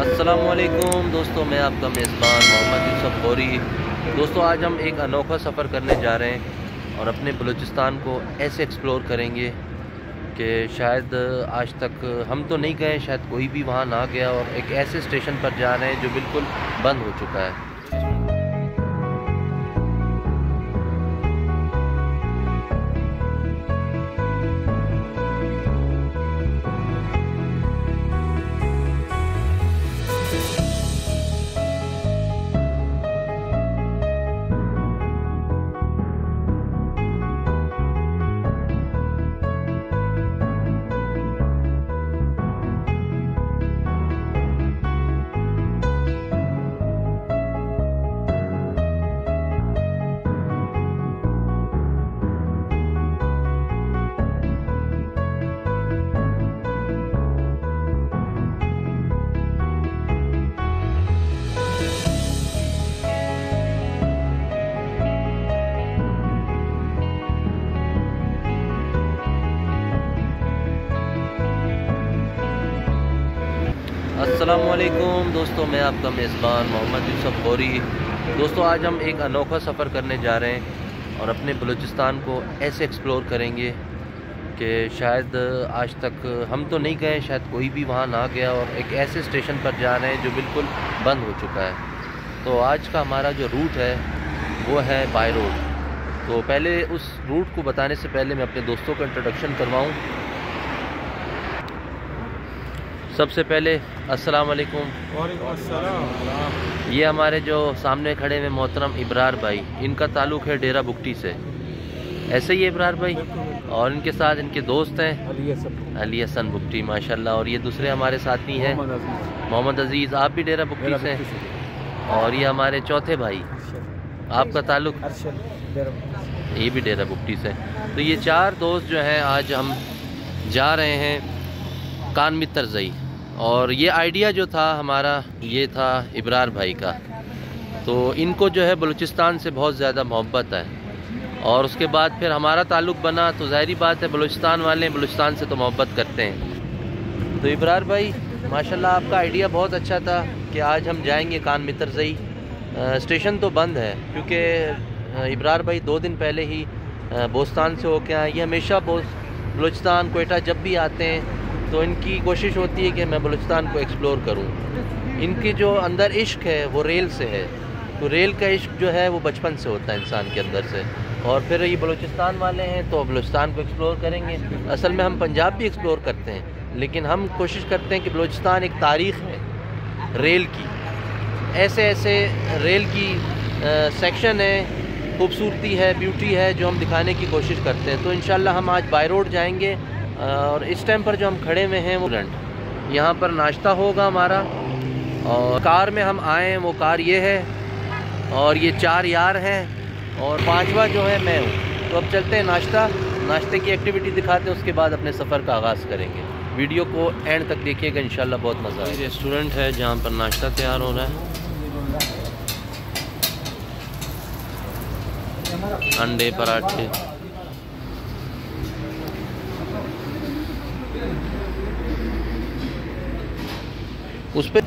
अस्सलामुअलैकुम दोस्तों, मैं आपका मेज़बान मोहम्मद यूसुफ गौरी। दोस्तों, आज हम एक अनोखा सफ़र करने जा रहे हैं और अपने बलूचिस्तान को ऐसे एक्सप्लोर करेंगे कि शायद आज तक हम तो नहीं गए, शायद कोई भी वहाँ ना गया, और एक ऐसे स्टेशन पर जा रहे हैं जो बिल्कुल बंद हो चुका है। अस्सलामुअलैकुम दोस्तों, मैं आपका मेज़बान मोहम्मद यूसुफ गौरी। दोस्तों, आज हम एक अनोखा सफ़र करने जा रहे हैं और अपने बलूचिस्तान को ऐसे एक्सप्लोर करेंगे कि शायद आज तक हम तो नहीं गए, शायद कोई भी वहाँ ना गया, और एक ऐसे स्टेशन पर जा रहे हैं जो बिल्कुल बंद हो चुका है। तो आज का हमारा जो रूट है वो है बाय रोड। तो पहले उस रूट को बताने से पहले मैं अपने दोस्तों का इंट्रोडक्शन करवाऊँ। सबसे पहले अस्सलाम वालेकुम। वालेकुम अस्सलाम। ये हमारे जो सामने खड़े हैं मोहतरम इब्रार भाई, इनका ताल्लुक़ है डेरा बुगटी से, ऐसे ही इब्रार भाई, और इनके साथ इनके दोस्त हैं अली हसन बुगटी माशाल्लाह। और ये दूसरे हमारे साथी हैं मोहम्मद अजीज़, आप भी डेरा बुगटी से हैं। और ये हमारे चौथे भाई, आपका ताल्लुक़ ये भी डेरा बुगटी से। तो ये चार दोस्त जो हैं, आज हम जा रहे हैं कान मित्र ज़ई। और ये आइडिया जो था हमारा, ये था इब्रार भाई का। तो इनको जो है बलूचिस्तान से बहुत ज़्यादा मोहब्बत है, और उसके बाद फिर हमारा ताल्लुक़ बना, तो ज़ाहिरी बात है बलूचिस्तान वाले बलूचिस्तान से तो मोहब्बत करते हैं। तो इब्रार भाई माशाल्लाह, आपका आइडिया बहुत अच्छा था कि आज हम जाएंगे कान मित्र ज़ई। स्टेशन तो बंद है क्योंकि इब्रार भाई 2 दिन पहले ही बोस्तान से होके आए। ये हमेशा बलूचिस्तान कोयटा जब भी आते हैं तो इनकी कोशिश होती है कि मैं बलूचिस्तान को एक्सप्लोर करूं। इनकी जो अंदर इश्क है वो रेल से है, तो रेल का इश्क जो है वो बचपन से होता है इंसान के अंदर से। और फिर ये बलूचिस्तान वाले हैं तो बलूचिस्तान को एक्सप्लोर करेंगे। असल में हम पंजाब भी एक्सप्लोर करते हैं, लेकिन हम कोशिश करते हैं कि बलूचिस्तान एक तारीख़ है रेल की, ऐसे ऐसे रेल की सेक्शन है, खूबसूरती है, ब्यूटी है, जो हम दिखाने की कोशिश करते हैं। तो इंशाल्लाह हम आज बाय रोड जाएंगे, और इस टाइम पर जो हम खड़े हुए हैं वो यहाँ पर नाश्ता होगा हमारा। और कार में हम आए हैं, वो कार ये है, और ये 4 यार हैं, और 5वां जो है मैं हूँ। तो अब चलते हैं नाश्ते की एक्टिविटी दिखाते हैं, उसके बाद अपने सफ़र का आगाज़ करेंगे। वीडियो को एंड तक देखिएगा, इंशाल्लाह बहुत मज़ा आएगा। रेस्टोरेंट है जहाँ पर नाश्ता तैयार हो रहा है, अंडे पराठे। उस पर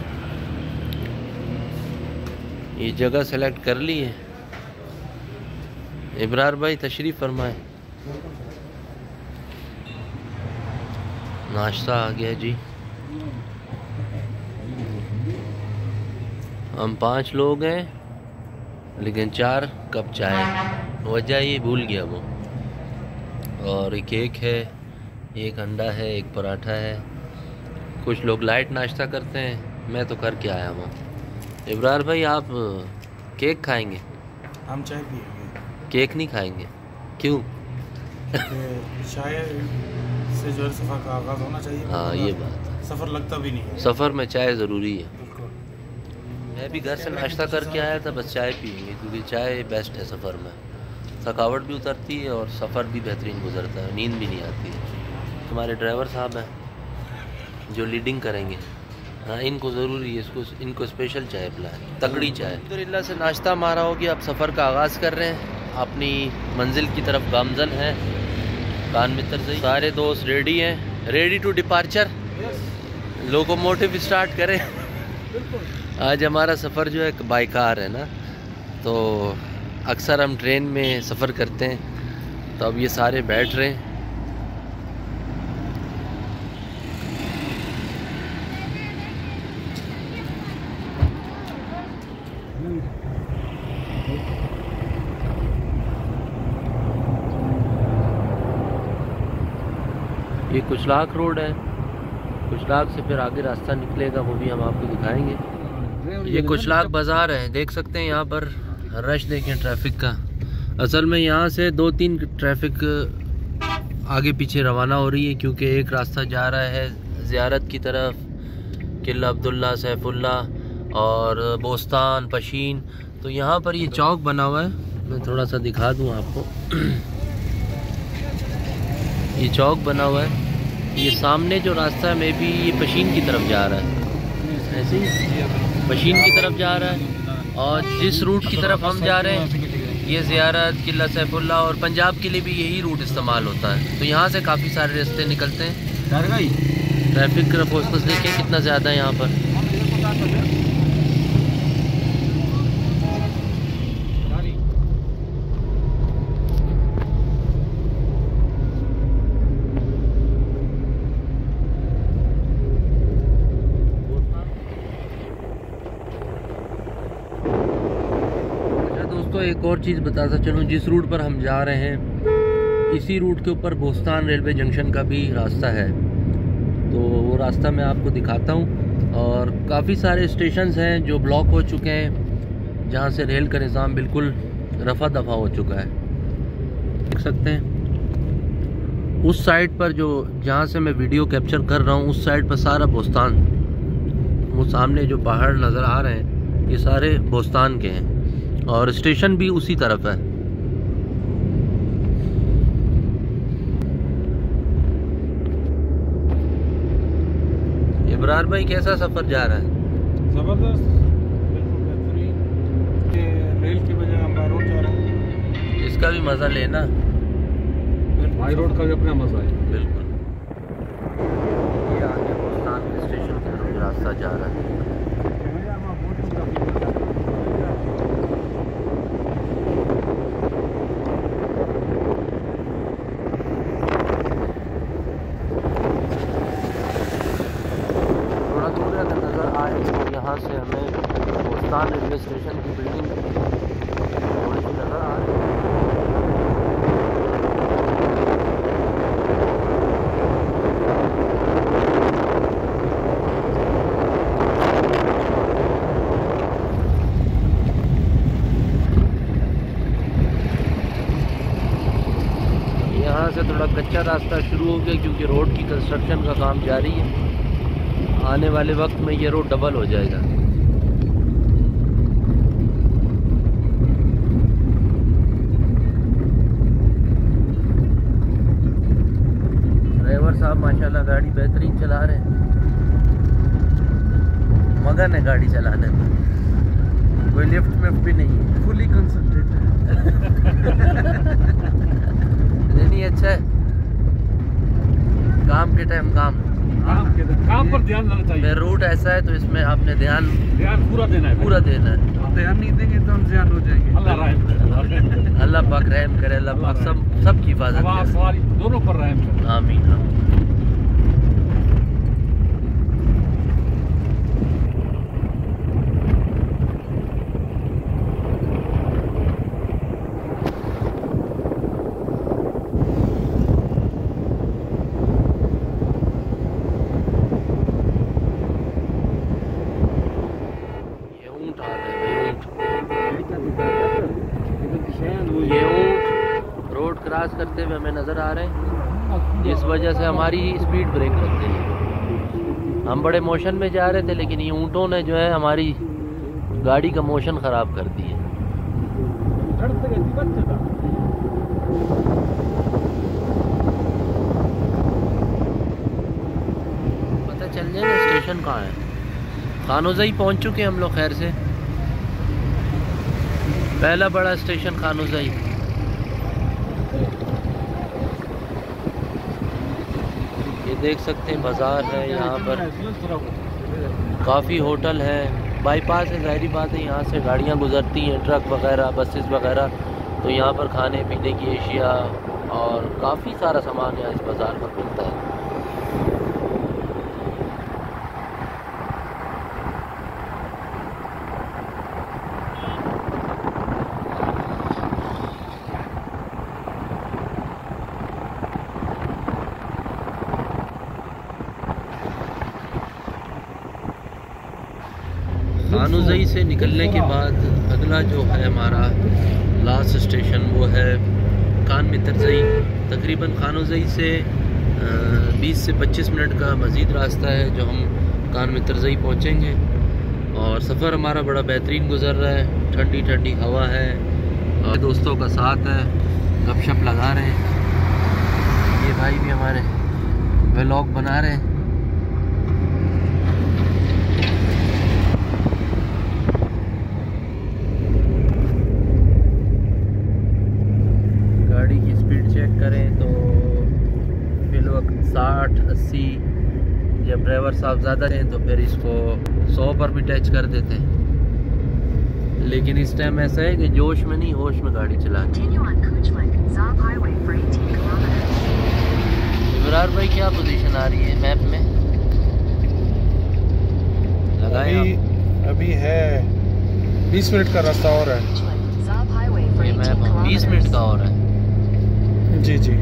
ये जगह सेलेक्ट कर ली है। इब्रार भाई तशरीफ़ फरमाए। नाश्ता आ गया जी। हम 5 लोग हैं, लेकिन 4 कप चाय, वजह ये भूल गया वो। और एक केक है, एक अंडा है, एक पराठा है। कुछ लोग लाइट नाश्ता करते हैं, मैं तो करके आया हूँ। इब्रार भाई आप केक खाएंगे? हम चाय पिएंगे, केक नहीं खाएंगे, क्यों? चाय से जो है सफ़र का आगाज़ होना चाहिए। हाँ, ये बात है, सफ़र लगता भी नहीं है, सफ़र में चाय ज़रूरी है। मैं भी घर से नाश्ता करके आया था, बस चाय पिएंगे क्योंकि चाय बेस्ट है सफ़र में। थकावट भी उतरती है और सफ़र भी बेहतरीन गुजरता है, नींद भी नहीं आती है। हमारे ड्राइवर साहब हैं जो लीडिंग करेंगे, हाँ इनको ज़रूरी है, इनको स्पेशल चाय पिलाएं, तगड़ी चाय। अल्हम्दुलिल्लाह से नाश्ता हमारा हो गया, अब सफ़र का आगाज़ कर रहे हैं, अपनी मंजिल की तरफ गामज़न है। कान मित्र से सारे दोस्त रेडी हैं, ready to departure. Locomotive start करें। आज हमारा सफ़र जो है बाई कार है ना, तो अक्सर हम ट्रेन में सफ़र करते हैं, तो अब ये सारे बैठ रहे हैं। ये कुचलाक रोड है, कुचलाक से फिर आगे रास्ता निकलेगा, वो भी हम आपको दिखाएंगे। ये कुचलाक बाज़ार है, देख सकते हैं यहाँ पर रश देखें ट्रैफिक का। असल में यहाँ से 2-3 ट्रैफिक आगे पीछे रवाना हो रही है, क्योंकि एक रास्ता जा रहा है ज़ियारत की तरफ, किला अब्दुल्ला, सैफुल्ला और बोस्तान, पशीन। तो यहाँ पर ये चौक बना हुआ है, मैं थोड़ा सा दिखा दूँ आपको। ये चौक बना हुआ है, ये सामने जो रास्ता है मे भी ये पशीन की तरफ जा रहा है, ऐसे ही पशीन की तरफ जा रहा है। और जिस रूट की तरफ हम जा रहे हैं ये ज़ियारत, किला सैफुल्ला और पंजाब के लिए भी यही रूट इस्तेमाल होता है। तो यहाँ से काफ़ी सारे रास्ते निकलते हैं। ट्रैफिक का फोकस देखिए कितना ज़्यादा है यहाँ पर। तो एक और चीज़ बताता चलूँ, जिस रूट पर हम जा रहे हैं इसी रूट के ऊपर बोस्तान रेलवे जंक्शन का भी रास्ता है, तो वो रास्ता मैं आपको दिखाता हूँ। और काफ़ी सारे स्टेशंस हैं जो ब्लॉक हो चुके हैं, जहाँ से रेल का निज़ाम बिल्कुल रफा दफा हो चुका है। देख सकते हैं उस साइड पर, जो जहाँ से मैं वीडियो कैप्चर कर रहा हूँ उस साइड पर सारा बोस्तान, वो सामने जो पहाड़ नज़र आ रहे हैं ये सारे बोस्तान के हैं, और स्टेशन भी उसी तरफ है। इब्रार भाई कैसा सफर जा रहा है? जबरदस्त, बिल्कुल बेहतरीन। रेल की बजाय हम बाई रोड जा रहे हैं, इसका भी मजा लेना। बाई रोड का भी अपना मजा है। बिल्कुल। ये आगे बोस्तान के स्टेशन की तरफ रास्ता जा रहा है। यहाँ से हमें बोस्तान रेलवे स्टेशन की बिल्डिंग थोड़ी सी नज़र आ रही है। यहाँ से थोड़ा कच्चा रास्ता शुरू हो गया, क्योंकि रोड की कंस्ट्रक्शन का काम जारी है। आने वाले वक्त में ये रोड डबल हो जाएगा। ड्राइवर साहब माशाल्लाह गाड़ी बेहतरीन चला रहे हैं, मगन है गाड़ी चलाने में, कोई लिफ्ट में भी नहीं है, फुली कंसंट्रेटेड। नहीं अच्छा है, काम के टाइम काम पर ध्यान देना चाहिए। रूट ऐसा है तो इसमें आपने ध्यान पूरा देना है, पूरा देना है। ध्यान नहीं देंगे तो हम ध्यान हो जाएंगे। अल्लाह रहम करे, अल्लाह पाक रहम करे, अल्लाह पाक सब की हिफाजत करे, दोनों पर रहम करे। आमीन। क्रॉस करते हुए हमें नज़र आ रहे हैं, इस वजह से हमारी स्पीड ब्रेक लग गई है। हम बड़े मोशन में जा रहे थे, लेकिन ये ऊँटों ने जो है हमारी गाड़ी का मोशन ख़राब कर दिया। पता चल जाए ना स्टेशन कहाँ है। खानोज़ई पहुँच चुके हैं हम लोग खैर से, पहला बड़ा स्टेशन खानोज़ई। ये देख सकते हैं बाज़ार है यहाँ पर। काफ़ी होटल है, बाईपास है, ज़ाहिरी बात है यहाँ से गाड़ियाँ गुजरती हैं, ट्रक वगैरह, बसेस वगैरह, तो यहाँ पर खाने पीने की एशिया और काफ़ी सारा सामान यहाँ इस बाज़ार पर मिलता है। खानुज़ई से निकलने के बाद अगला जो है हमारा लास्ट स्टेशन वो है कान मितरज़ई। तकरीबन खानुज़ई से 20 से 25 मिनट का मज़ीद रास्ता है जो हम कान मितरज़ई पहुँचेंगे। और सफ़र हमारा बड़ा बेहतरीन गुज़र रहा है, ठंडी ठंडी हवा है और दोस्तों का साथ है, गपशप लगा रहे हैं। ये भाई भी हमारे व्लॉग बना रहे हैं। गाड़ी की स्पीड चेक करें तो फिलवक्त 60-80, जब ड्राइवर साहब ज़्यादा हैं तो फिर इसको 100 पर भी टच कर देते हैं। लेकिन इस टाइम ऐसा है कि जोश में नहीं, होश में गाड़ी चलानी है। इब्रार भाई क्या पोजीशन आ रही है मैप में? लगाए अभी है 20 मिनट का रास्ता और है। ये मैप 20 मिनट का और है। जी जी।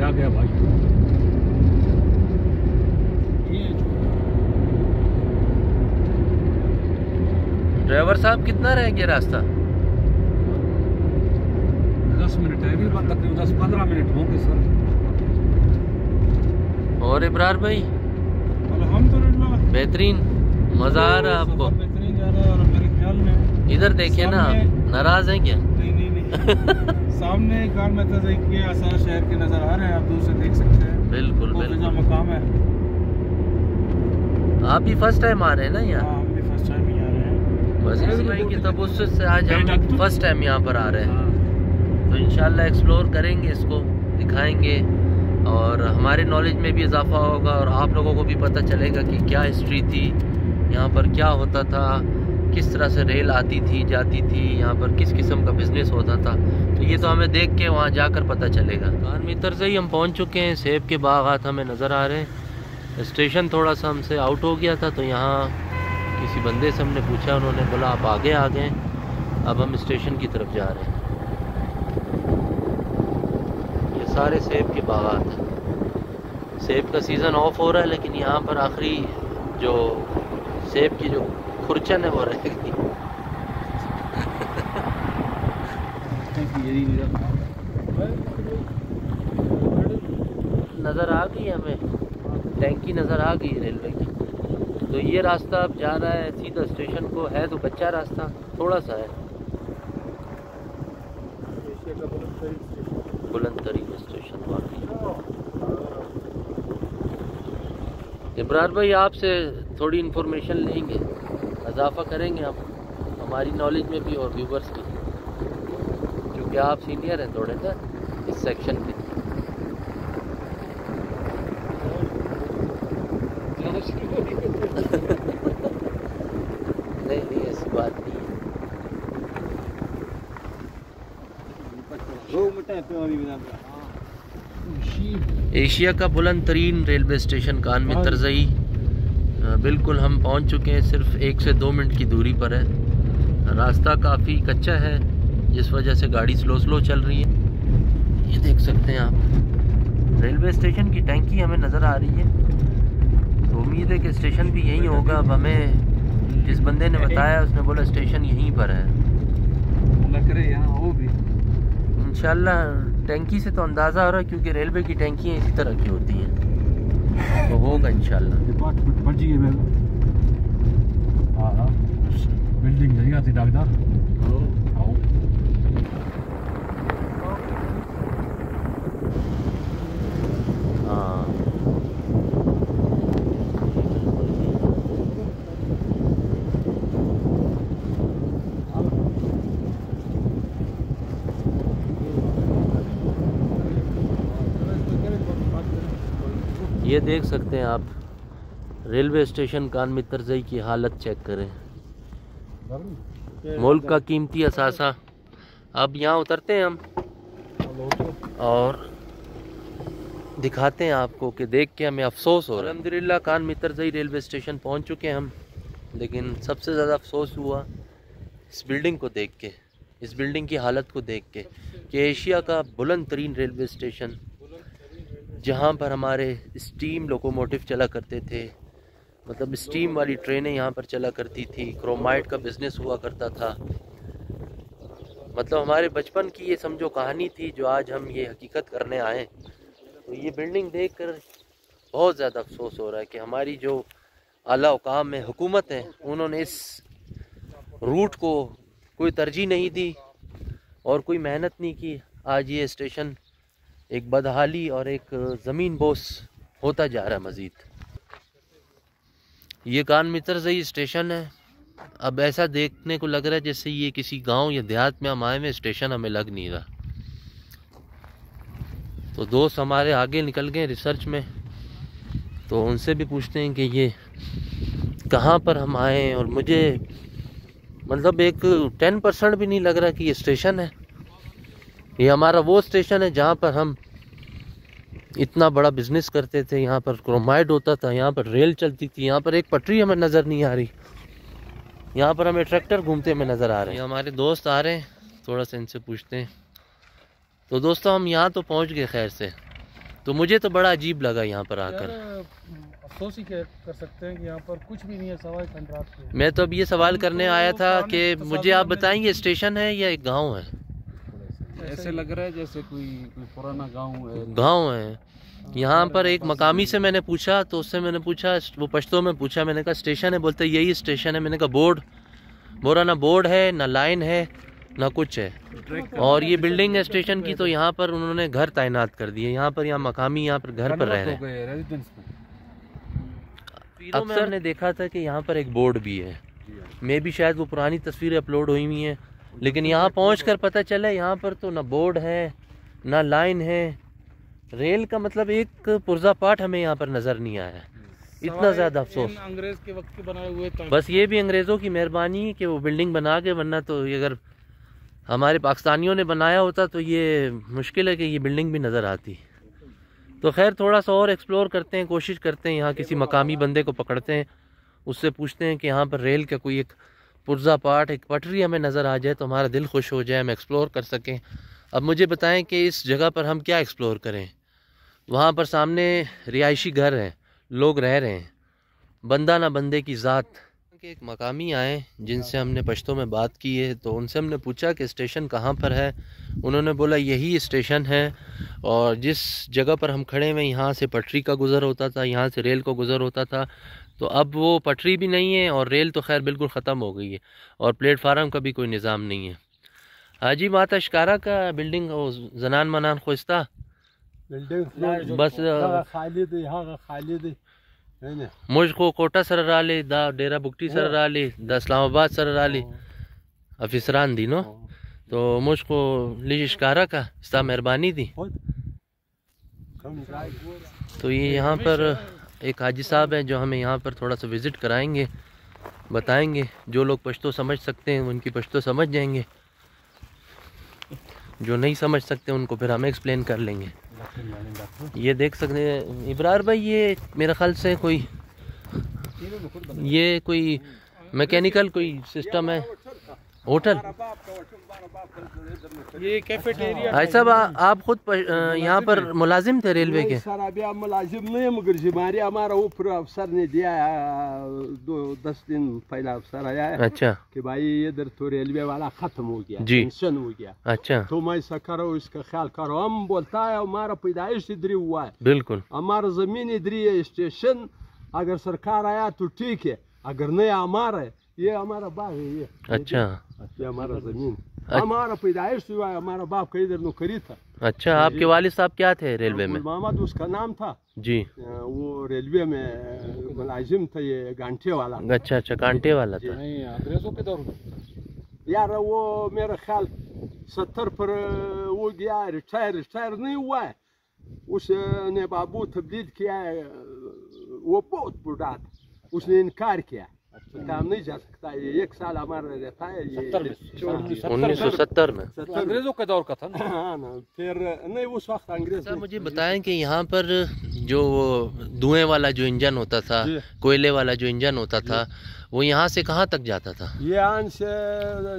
आ गया भाई। ड्राइवर साहब कितना रह गया रास्ता? 10 मिनट है, तकरीबन 10-15 मिनट होंगे सर। और इब्रार भाई अल्हम्दुलिल्लाह बेहतरीन, मजा आ रहा है आपको? बेहतरीन जा रहा है। और मेरे ख्याल में इधर देखिए ना, नाराज हैं क्या? नहीं सामने कान मितरज़ई के आसार शहर के नजर आ रहे हैं, आप दूर से देख सकते हैं। बिल्कुल बिल्कुल मकाम है। आप भी फर्स्ट टाइम आ रहे हैं ना यहाँ? हाँ, हम भी फर्स्ट टाइम ही आ रहे हैं। बस इसलिए कि तब उससे आज हम फर्स्ट टाइम यहाँ पर आ रहे हैं, तो इंशाल्लाह एक्सप्लोर करेंगे, इसको दिखाएंगे और हमारे नॉलेज में भी इजाफा होगा और आप लोगों को भी पता चलेगा कि क्या हिस्ट्री थी यहाँ पर, क्या होता था, किस तरह से रेल आती थी जाती थी, यहाँ पर किस किस्म का बिज़नेस होता था। तो ये तो हमें देख के वहाँ जाकर पता चलेगा। कान मितरज़ई हम पहुँच चुके हैं, सेब के बागात हमें नज़र आ रहे हैं। स्टेशन थोड़ा सा हमसे आउट हो गया था, तो यहाँ किसी बंदे से हमने पूछा, उन्होंने बोला आप आगे आ गए। अब हम स्टेशन की तरफ जा रहे हैं। ये सारे सेब के बागात हैं। सेब का सीज़न ऑफ हो रहा है, लेकिन यहाँ पर आखिरी जो सेब की जो खुरचन है वो रहेगी। नज़र आ गई हमें, टैंकी नज़र आ गई रेलवे की। तो ये रास्ता अब जा रहा है सीधा स्टेशन को, है तो कच्चा रास्ता थोड़ा सा है। बुलंद तरीन स्टेशन वाकई। इब्रार भाई आपसे थोड़ी इन्फॉर्मेशन लेंगे, इजाफा करेंगे हम हमारी नॉलेज में भी और व्यूवर्स की, क्योंकि आप सीनियर हैं थोड़े ना इस सेक्शन के। नहीं ऐसी बात नहीं है। एशिया का बुलंद तरीन रेलवे स्टेशन कान मितरज़ई, बिल्कुल हम पहुंच चुके हैं, सिर्फ 1 से 2 मिनट की दूरी पर है। रास्ता काफ़ी कच्चा है जिस वजह से गाड़ी स्लो चल रही है। ये देख सकते हैं आप, रेलवे स्टेशन की टैंकी हमें नज़र आ रही है। तो उम्मीद है कि स्टेशन भी यहीं होगा। अब हमें जिस बंदे ने बताया उसने बोला स्टेशन यहीं पर है। लग रहे यहाँ हो भी इंशाल्लाह टैंकी से तो अंदाज़ा हो रहा है क्योंकि रेलवे की टैंकियाँ इसी तरह की होती हैं, तो होगा इंशाल्लाह। डिपार्टमेंट पहुंची है मैं। हाँ बिल्डिंग नहीं आती डॉक्टर। ये देख सकते हैं आप रेलवे स्टेशन कान मित्रजई की हालत चेक करें। मुल्क का कीमती असासा। अब यहाँ उतरते हैं हम और दिखाते हैं आपको कि देख के हमें अफसोस हो रहा है। अल्हम्दुलिल्लाह कान मित्रजई रेलवे स्टेशन पहुँच चुके हैं हम, लेकिन सबसे ज़्यादा अफसोस हुआ इस बिल्डिंग को देख के, इस बिल्डिंग की हालत को देख के कि एशिया का बुलंद तरीन रेलवे स्टेशन जहाँ पर हमारे स्टीम लोकोमोटिव चला करते थे, मतलब स्टीम वाली ट्रेनें यहाँ पर चला करती थी, क्रोमाइट का बिज़नेस हुआ करता था, मतलब हमारे बचपन की ये समझो कहानी थी जो आज हम ये हकीकत करने आए। तो ये बिल्डिंग देखकर बहुत ज़्यादा अफसोस हो रहा है कि हमारी जो आला औकाम में हुकूमत है उन्होंने इस रूट को कोई तरजीह नहीं दी और कोई मेहनत नहीं की। आज ये स्टेशन एक बदहाली और एक ज़मीन बोस होता जा रहा है मज़ीद। ये कान मित्रजई स्टेशन है। अब ऐसा देखने को लग रहा है जैसे ये किसी गांव या देहात में हम आए में स्टेशन हमें लग नहीं रहा। तो दोस्त हमारे आगे निकल गए रिसर्च में, तो उनसे भी पूछते हैं कि ये कहाँ पर हम आए। और मुझे मतलब एक 10% भी नहीं लग रहा कि ये स्टेशन है। ये हमारा वो स्टेशन है जहाँ पर हम इतना बड़ा बिजनेस करते थे, यहाँ पर क्रोमाइड होता था, यहाँ पर रेल चलती थी, यहाँ पर एक पटरी हमें नज़र नहीं आ रही, यहाँ पर हमें ट्रैक्टर घूमते हुए नज़र आ रहे हैं। हमारे दोस्त आ रहे हैं, थोड़ा सा इनसे पूछते हैं। तो दोस्तों हम यहाँ तो पहुँच गए खैर से। तो मुझे तो बड़ा अजीब लगा यहाँ पर आकर। अफसोस ही कर सकते हैं कि यहाँ पर कुछ भी नहीं है सवाल कंट्राक्ट। मैं तो अब ये सवाल करने आया था कि मुझे आप बताएंगे स्टेशन है या एक गाँव है? ऐसे लग रहा है जैसे कोई पुराना गांव है। यहाँ पर एक मकामी से मैंने पूछा, तो उससे मैंने पूछा, वो पश्तो में पूछा, मैंने कहा स्टेशन है, बोलते यही स्टेशन है। मैंने कहा बोर्ड, बोरा ना बोर्ड है ना लाइन है ना कुछ है। और ये बिल्डिंग है स्टेशन की, तो यहाँ पर उन्होंने घर तैनात कर दिए। यहाँ पर मकामी यहाँ पर घर पर रह रहे हैं। अक्सर ने देखा था कि यहाँ पर एक बोर्ड भी है, मे भी शायद वो पुरानी तस्वीरें अपलोड हुई हुई हैं, लेकिन यहाँ पहुंचकर पता चला यहाँ पर तो ना बोर्ड है ना लाइन है। रेल का मतलब एक पुर्जा पाठ हमें यहाँ पर नज़र नहीं आया। इतना ज़्यादा अफसोस। अंग्रेज के वक्त के बनाए हुए बस ये भी अंग्रेज़ों की मेहरबानी कि वो बिल्डिंग बना के, वरना तो ये अगर हमारे पाकिस्तानियों ने बनाया होता तो ये मुश्किल है कि ये बिल्डिंग भी नज़र आती। तो खैर थोड़ा सा और एक्सप्लोर करते हैं, कोशिश करते हैं, यहाँ किसी मकामी बंदे को पकड़ते हैं, उससे पूछते हैं कि यहाँ पर रेल का कोई एक पुर्जा पार्ट, एक पटरी हमें नज़र आ जाए तो हमारा दिल खुश हो जाए, हम एक्सप्लोर कर सकें। अब मुझे बताएं कि इस जगह पर हम क्या एक्सप्लोर करें। वहाँ पर सामने रिहायशी घर हैं, लोग रह रहे हैं, बंदा ना बंदे की ज़ात के। एक मकामी आए जिनसे हमने पश्तो में बात की है, तो उनसे हमने पूछा कि स्टेशन कहाँ पर है। उन्होंने बोला यही स्टेशन है, और जिस जगह पर हम खड़े हुए यहाँ से पटरी का गुज़र होता था, यहाँ से रेल का गुज़र होता था। तो अब वो पटरी भी नहीं है और रेल तो खैर बिल्कुल ख़त्म हो गई है, और प्लेटफार्म का भी कोई निज़ाम नहीं है। हाजी माता शिकारा का बिल्डिंग जनान मनान खोस्ता बस मुझको कोटा सर राले दा डेरा बुकटी सर राले दा इस्लामाबाद सर राले अफिसरान दी नो। तो मुझको ली शिकारा का इस्ता मेहरबानी दी। तो ये यहाँ पर एक हाजी साहब हैं जो हमें यहाँ पर थोड़ा सा विज़िट कराएंगे, बताएंगे। जो लोग पश्तो समझ सकते हैं उनकी पश्तो समझ जाएंगे, जो नहीं समझ सकते उनको फिर हम एक्सप्लेन कर लेंगे। ये देख सकते हैं इब्रार भाई, ये मेरे ख्याल से कोई मैकेनिकल कोई सिस्टम है, होटल। ये कैफेटेरिया। भाई साहब आप खुद यहाँ पर मुलाजिम थे रेलवे के? सर अभी आप मुलाजिम नहीं, मगर जिम्मेदारी हमारा ऊपर अफसर ने दिया है, 10 दिन पहला अफसर आया है। अच्छा। कि भाई इधर तो रेलवे वाला खत्म हो गया, जी, पेंशन हो गया। अच्छा। तो मैं ऐसा करो, इसका ख्याल करो। हम बोलता है हमारा पैदाइश इधर ही हुआ है, बिल्कुल हमारा जमीन इधर ही है, स्टेशन अगर सरकार आया तो ठीक है, अगर नहीं हमारा है, ये हमारा बाग है ये। अच्छा, ये हमारा जमीन, हमारा पैदाइश हुआ है, हमारा बाप का इधर नौकरी था। अच्छा, आपके वालिद साहब क्या थे रेलवे में? मोहम्मद उसका नाम था जी। वो रेलवे में मुलाजिम था, ये गांठे वाला। अच्छा अच्छा, कांटे वाला था। नहीं, अंग्रेजों के दौर में यार वो मेरा ख्याल 70 पर वो गया, रिटायर नहीं हुआ है। उसने बाबू तब्दील किया है, वो बहुत बूढ़ा था, उसने इनकार किया, काम नहीं जा सकता, ये 1 साल हमारा रहता है। ये 1970 में अंग्रेजों के दौर का था ना। हाँ ना, फिर नहीं उस वक्त अंग्रेज। सर मुझे बताएं कि यहाँ पर जो धुएं वाला जो इंजन होता था, कोयले वाला जो इंजन होता था, वो यहाँ से कहाँ तक जाता था? ये आन से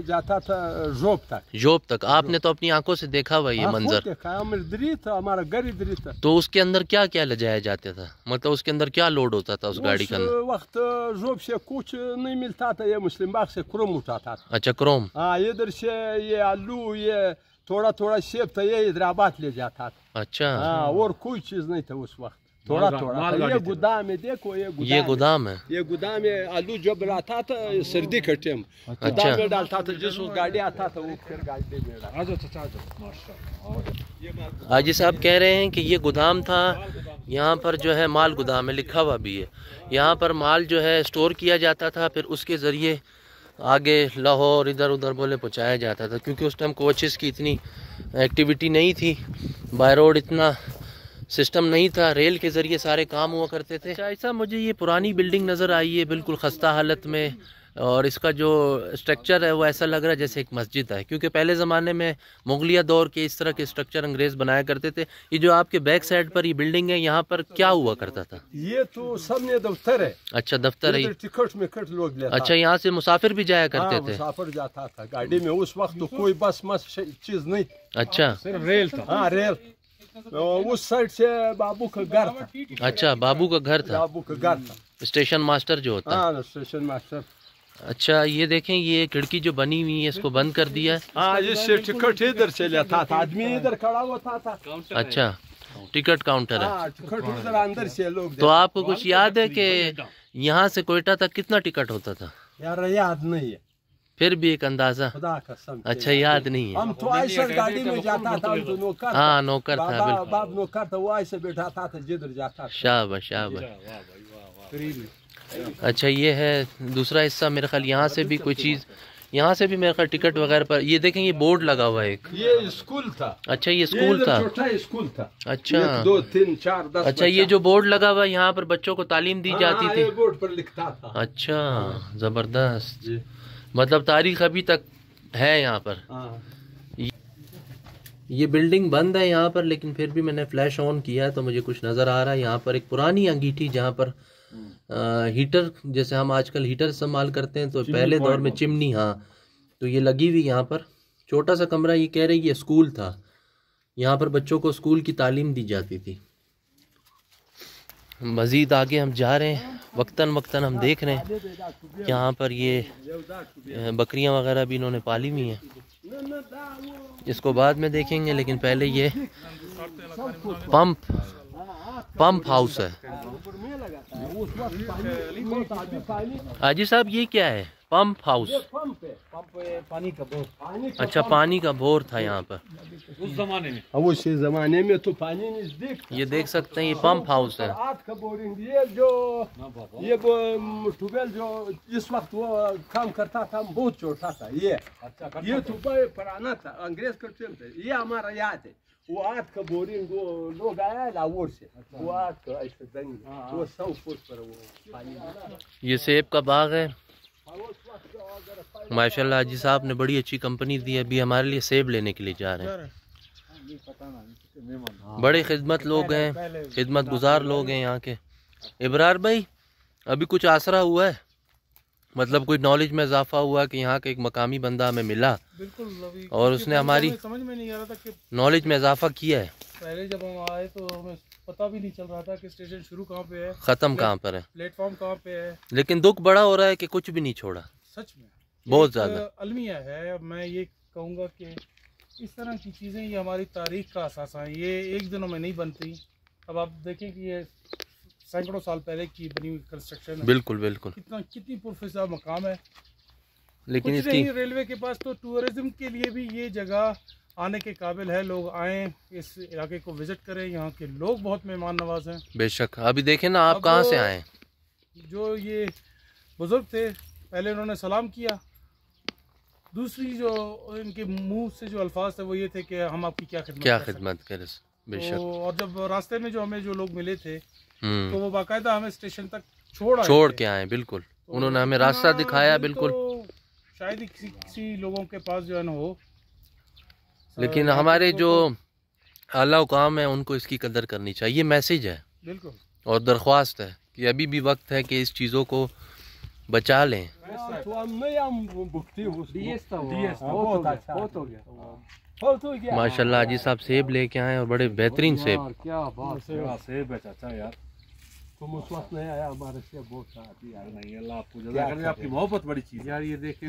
जाता था जोब तक। जोब तक? आपने तो अपनी आंखों से देखा हुआ ये मंजर। इधर था, हमारा घर इधर था। तो उसके अंदर क्या क्या ले जाया जाता था, मतलब उसके अंदर क्या लोड होता था उस गाड़ी के अंदर? वक्त जोब से कुछ नहीं मिलता था, ये मुस्लिम बाग से क्रोम उठाता था। अच्छा, क्रोम। हाँ, इधर से ये आलू, ये थोड़ा थोड़ा सेब था, ये हैदराबाद ले जाता था। अच्छा। हाँ, और कोई चीज नहीं था उस वक्त, थोड़ा थोड़ा। ये गोदाम है, देखो ये गोदाम है। ये गोदाम में आलू जब लाता था सर्दी के टाइम, गोदाम में डालता था, जिस गाड़ी आता था वो फिर गाड़ी में डालता। आजी साहब कह रहे हैं कि ये गोदाम था, यहाँ पर जो है माल गोदाम है, लिखा हुआ भी है। यहाँ पर माल जो है स्टोर किया जाता था, फिर उसके ज़रिए आगे लाहौर इधर उधर बोले पहुँचाया जाता था, क्योंकि उस टाइम कोचेस की इतनी एक्टिविटी नहीं थी, बाय रोड इतना सिस्टम नहीं था, रेल के ज़रिए सारे काम हुआ करते थे। ऐसा मुझे ये पुरानी बिल्डिंग नज़र आई है, बिल्कुल खस्ता हालत में, और इसका जो स्ट्रक्चर है वो ऐसा लग रहा है जैसे एक मस्जिद है, क्योंकि पहले ज़माने में मुगलिया दौर के इस तरह के स्ट्रक्चर अंग्रेज़ बनाया करते थे। ये जो आपके बैक साइड पर ये बिल्डिंग है, यहाँ पर क्या हुआ करता था? ये तो सामने दफ्तर है। अच्छा, दफ्तर है। टिकट में लोग लेता। अच्छा, यहाँ से मुसाफिर भी जाया करते थे? मुसाफिर जाता था गाड़ी में, उस वक्त तो कोई बस चीज नहीं। अच्छा, सिर्फ रेल था। हाँ, रेल। उस साइड से बाबू का घर था। अच्छा, बाबू का घर था। बाबू का घर था, स्टेशन मास्टर जो होता है। हाँ, स्टेशन मास्टर। अच्छा, ये देखें, ये खिड़की जो बनी हुई है इसको बंद कर दिया है। हाँ, इससे टिकट इधर से लेता था, आदमी इधर खड़ा होता था। अच्छा, टिकट काउंटर है। हाँ, टिकट उधर अंदर से लोग। तो आपको कुछ याद है कि यहाँ से कोयटा तक कितना टिकट होता था? यार याद नहीं है, फिर भी एक अंदाजा। खुदा कसम। अच्छा, याद नहीं है। हम तो ऐसे गाड़ी में जाता था, हम तो नौकर। हाँ, नौकर था, बिल्कुल। बाप नौकर था, वो ऐसे बैठाता था जिधर जाता था। शाबाश शाबाश। अच्छा, ये है दूसरा हिस्सा, मेरे ख्याल यहाँ से भी कोई चीज़, यहाँ से भी मेरे ख्याल टिकट वगैरह पर, ये देखें, ये बोर्ड लगा हुआ है एक। ये स्कूल था। अच्छा, ये स्कूल था। छोटा स्कूल था। अच्छा, 1 2 3 4 10। अच्छा, ये जो बोर्ड लगा हुआ है यहाँ पर बच्चों को तालीम दी जाती थी? बोर्ड पर लिखता था। अच्छा, जबरदस्त। मतलब तारीख अभी तक है यहाँ पर। ये बिल्डिंग बंद है यहाँ पर, लेकिन फिर भी मैंने फ्लैश ऑन किया तो मुझे कुछ नज़र आ रहा है। यहाँ पर एक पुरानी अंगीठी, जहाँ पर हीटर, जैसे हम आजकल हीटर इस्तेमाल करते हैं, तो पहले दौर में चिमनी, हाँ, तो ये लगी हुई यहाँ पर। छोटा सा कमरा, ये कह रही ये स्कूल था, यहाँ पर बच्चों को स्कूल की तालीम दी जाती थी। मज़ीद आगे हम जा रहे हैं, वक्तन वक्तन हम देख रहे हैं यहाँ पर ये बकरियां वगैरह भी इन्होंने पाली हुई हैं, इसको बाद में देखेंगे, लेकिन पहले ये पंप हाउस है। हाजी साहब, ये क्या है? Pump house? पानी का बोर। अच्छा, पानी का बोर था यहाँ पर उस जमाने में। उस जमाने में तो पानी नजदीक। ये देख सकते हैं, ये पंप हाउस है। 8 का बोरिंग, ये ट्यूबवेल जो इस वक्त वो काम करता था, बहुत छोटा था। ये तो पुराना था, अंग्रेज का टाइम था। ये हमारा याद है, वो 8 का बोरिंग, वो लोग आया लाहौर से, वो 8 का ऐसे देंगे, वो 100 फुट पर वो पानी। ये सेब का बाग है माशाल्लाह। हाजी साहब ने बड़ी अच्छी कंपनी दी है, अभी हमारे लिए सेब लेने के लिए जा रहे हैं। बड़े खिदमत लोग हैं, खिदमत गुजार लोग हैं यहाँ के। इब्रार भाई, अभी कुछ आसरा हुआ है? मतलब कोई नॉलेज में इजाफा हुआ कि यहाँ का एक मकामी बंदा हमें मिला बिल्कुल। और उसने हमारी समझ में नहीं आ रहा था कि नॉलेज में इजाफा किया है। पहले जब हम आए तो हमें पता भी नहीं चल रहा था कि स्टेशन शुरू कहाँ पे है, ख़त्म कहाँ पर है, प्लेटफॉर्म कहाँ पे है। लेकिन दुख बड़ा हो रहा है कि कुछ भी नहीं छोड़ा, सच में बहुत ज़्यादा अलमिया है। मैं ये कहूँगा कि इस तरह की चीज़ें ये हमारी तारीख का असासा है, ये एक दिनों में नहीं बनती। अब आप देखें कि ये सैकड़ों साल पहले की बनी हुई कंस्ट्रक्शन है। बिल्कुल बिल्कुल। कितनी पुरफिजा मकाम है। लेकिन कुछ इसकी नहीं, रेलवे के पास तो टूरिज्म के लिए भी ये जगह आने के काबिल है। लोग आए, इस इलाके को विजिट करें। यहाँ के लोग बहुत मेहमान नवाज हैं। बेशक। अभी देखें ना, आप कहाँ से आए? जो ये बुजुर्ग थे, पहले उन्होंने सलाम किया। दूसरी जो इनके मुंह से जो अल्फाज थे वो ये थे कि हम आपकी क्या खिदमत करें। बेशक। और जब रास्ते में जो हमें जो लोग मिले थे तो वो बाकायदा हमें स्टेशन तक छोड़ के आए। बिल्कुल, उन्होंने हमें रास्ता दिखाया। बिल्कुल। तो शायद ही किसी लोगों के पास जो है ना हो, लेकिन हमारे जो आला हुकाम है उनको इसकी कदर करनी चाहिए। मैसेज है बिल्कुल, और दरख्वास्त है कि अभी भी वक्त है कि इस चीज़ों को बचा लें। माशाल्लाह हाजी साहब सेब लेके आए और बड़े बेहतरीन सेब। क्या बात सेब है चाचा यार। तुम उस वक्त नहीं आया, हमारे सेब बहुत यार। नहीं, अल्लाह आपको जज़ा करे, आपकी मोहब्बत बड़ी चीज यार। ये देखें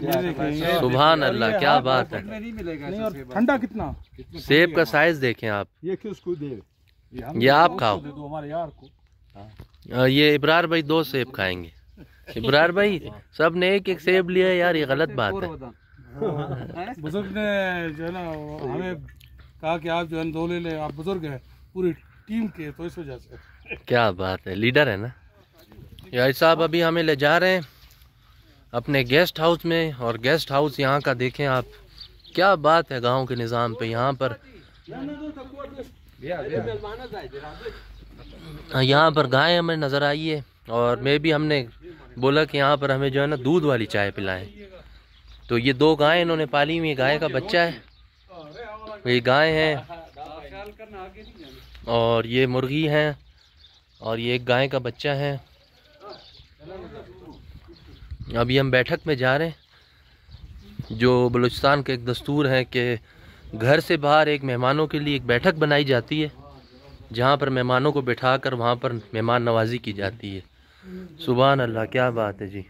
सुभान अल्लाह, क्या बात है। नहीं मिलेगा। ठंडा कितना सेब का साइज देखें आप। ये किसको दे? ये आप खाओ। दे दो हमारे यार को। ये इब्रार भाई 2 सेब खाएंगे। इब्रार भाई सब ने एक एक सेब लिया यार, ये गलत बात है। बुजुर्ग ने जो है ना हमें कहा कि आप जो है 2 ले ले। आप बुजुर्ग हैं पूरी टीम के, तो इस वजह से। क्या बात है, लीडर है ना। यार साहब अभी हमें ले जा रहे हैं अपने गेस्ट हाउस में, और गेस्ट हाउस यहाँ का देखें आप, क्या बात है गांव के निज़ाम पे। यहाँ पर गाय हमें नज़र आई है, और मैं भी हमने बोला कि यहाँ पर हमें जो है ना दूध वाली चाय पिलाएं। तो ये 2 गायें इन्होंने पाली हुई। गाय का बच्चा है, ये गाय है, और ये मुर्गी है, और ये एक गाय का बच्चा है। अभी हम बैठक में जा रहे हैं। जो बलूचिस्तान का एक दस्तूर है कि घर से बाहर एक मेहमानों के लिए एक बैठक बनाई जाती है, जहाँ पर मेहमानों को बिठाकर वहाँ पर मेहमान नवाजी की जाती है। सुभान अल्लाह, क्या बात है जी।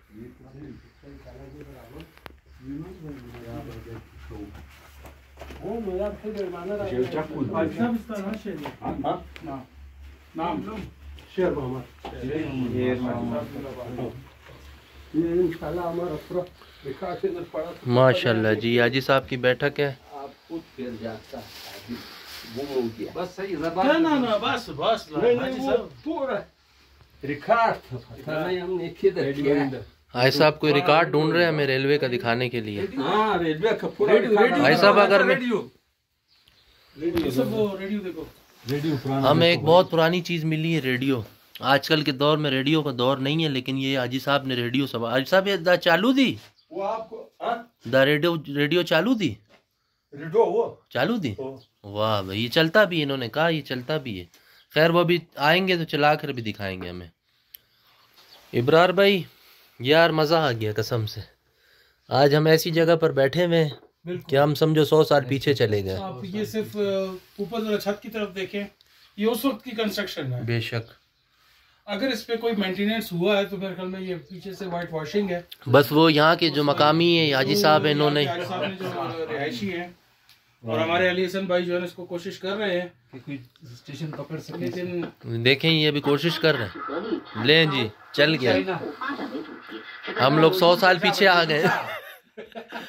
माशाल्लाह जी, हाजी साहब की बैठक है। बस सही ना बस पूरा रिकॉर्ड हमने किधर किया। भाई साहब कोई रिकॉर्ड ढूंढ रहे हैं हमें रेलवे का दिखाने के लिए। हाँ, रेलवे का पूरा भाई साहब अगर रेडियो देखो, हमें एक बहुत पुरानी चीज़ मिली है, रेडियो। आजकल के दौर में रेडियो का दौर नहीं है, लेकिन ये हाजी साहब ने रेडियो सब। हाजी साहब ये चालू थी वो आपको रेडियो चालू थी, रेडियो वो चालू थी। वाह भाई, ये चलता भी है, इन्होंने कहा ये चलता भी है। खैर वो भी आएंगे तो चला कर भी दिखाएंगे हमें। इब्रार भाई यार मज़ा आ गया कसम से। आज हम ऐसी जगह पर बैठे हुए हैं कि हम समझो 100 साल पीछे चले गए। आप ये सिर्फ ऊपर जरा छत की तरफ देखें, ये उस वक्त की कंस्ट्रक्शन है। बेशक। अगर इस पे कोई मेंटेनेंस हुआ है तो मेरे ख्याल में ये पीछे से वाइट वॉशिंग है। बस वो यहाँ के जो मकामी है हाजी साहब है, इन्होंने जो रिहायशी है, और हमारे अली हसन भाई जो है इसको कोशिश कर रहे हैं कि कोई स्टेशन पकड़ सके। लेकिन देखें ये भी कोशिश कर रहे हैं। लें जी, चल गया। हम लोग 100 साल पीछे आ गए।